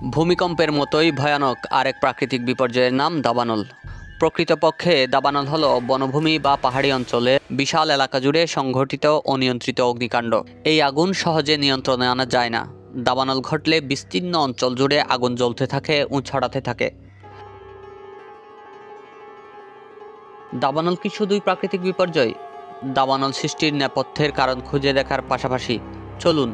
ভূমিকম্পের মতোই ভয়ানক আরেক প্রাকৃতিক বিপর্যয়ের নাম দাবানল। প্রকৃতপক্ষে দাবানল হলো বনভূমি বা পাহাড়ি অঞ্চলে বিশাল এলাকা জুড়ে সংঘটিত অনিয়ন্ত্রিত অগ্নিকাণ্ড। এই আগুন সহজে নিয়ন্ত্রণে আনা যায় না। দাবানল ঘটলে বিস্তীর্ণ অঞ্চল জুড়ে আগুন জ্বলতে থাকে ও ছড়াতে থাকে। দাবানল কি শুধুই প্রাকৃতিক বিপর্যয়? দাবানল সৃষ্টির নেপথ্যের কারণ খুঁজে দেখার পাশাপাশি চলুন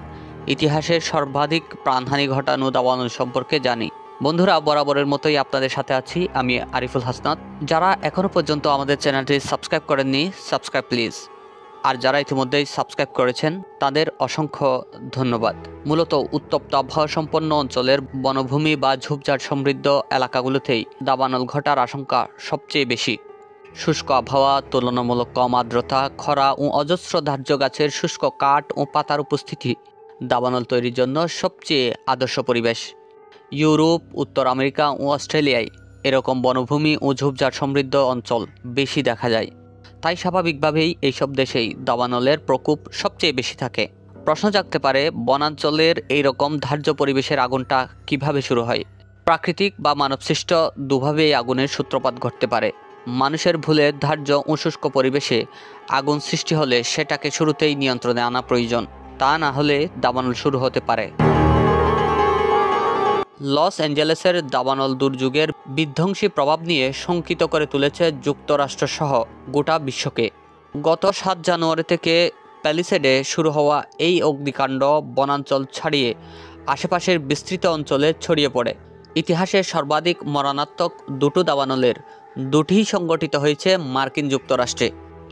ইতিহাসের সর্বাধিক প্রাণহানি ঘটানো দাবানল সম্পর্কে জানি। বন্ধুরা, বরাবরের মতোই আপনাদের সাথে আছি আমি আরিফুল হাসনাত। যারা এখনও পর্যন্ত আমাদের চ্যানেলটি সাবস্ক্রাইব করেননি, সাবস্ক্রাইব প্লিজ। আর যারা ইতিমধ্যেই সাবস্ক্রাইব করেছেন তাদের অসংখ্য ধন্যবাদ। মূলত উত্তপ্ত আবহাওয়া সম্পন্ন অঞ্চলের বনভূমি বা ঝোপঝাড় সমৃদ্ধ এলাকাগুলোতেই দাবানল ঘটার আশঙ্কা সবচেয়ে বেশি। শুষ্ক আবহাওয়া, তুলনামূলক কম আর্দ্রতা, খরা ও অজস্র ধার্য গাছের শুষ্ক কাঠ ও পাতার উপস্থিতি দাবানল তৈরির জন্য সবচেয়ে আদর্শ পরিবেশ। ইউরোপ, উত্তর আমেরিকা ও অস্ট্রেলিয়ায় এরকম বনভূমি ও ঝোপঝাড় সমৃদ্ধ অঞ্চল বেশি দেখা যায়। তাই স্বাভাবিকভাবেই এইসব দেশেই দাবানলের প্রকোপ সবচেয়ে বেশি থাকে। প্রশ্ন জাগতে পারে, বনাঞ্চলের এইরকম ধার্য পরিবেশের আগুনটা কিভাবে শুরু হয়? প্রাকৃতিক বা মানবসৃষ্ট দুভাবেই আগুনের সূত্রপাত ঘটতে পারে। মানুষের ভুলে ধার্য ও শুষ্ক পরিবেশে আগুন সৃষ্টি হলে সেটাকে শুরুতেই নিয়ন্ত্রণে আনা প্রয়োজন। তা না হলে দাবানল শুরু হতে পারে। লস অ্যাঞ্জেলেসের দাবানল দুর্যোগের বিধ্বংসী প্রভাব নিয়ে শঙ্কিত করে তুলেছে যুক্তরাষ্ট্রসহ গোটা বিশ্বকে। গত 7 জানুয়ারি থেকে প্যালিসেডে শুরু হওয়া এই অগ্নিকাণ্ড বনাঞ্চল ছাড়িয়ে আশেপাশের বিস্তৃত অঞ্চলে ছড়িয়ে পড়ে। ইতিহাসের সর্বাধিক মরণাত্মক দুটো দাবানলের দুটিই সংগঠিত হয়েছে মার্কিন যুক্তরাষ্ট্রে।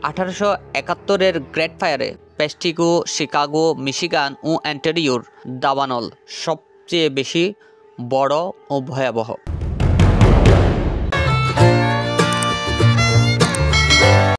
1871-এর গ্রেট ফায়ারে পেস্টিগো, শিকাগো, মিশিগান ও অন্টারিওর দাবানল সবচেয়ে বেশি বড় ও ভয়াবহ।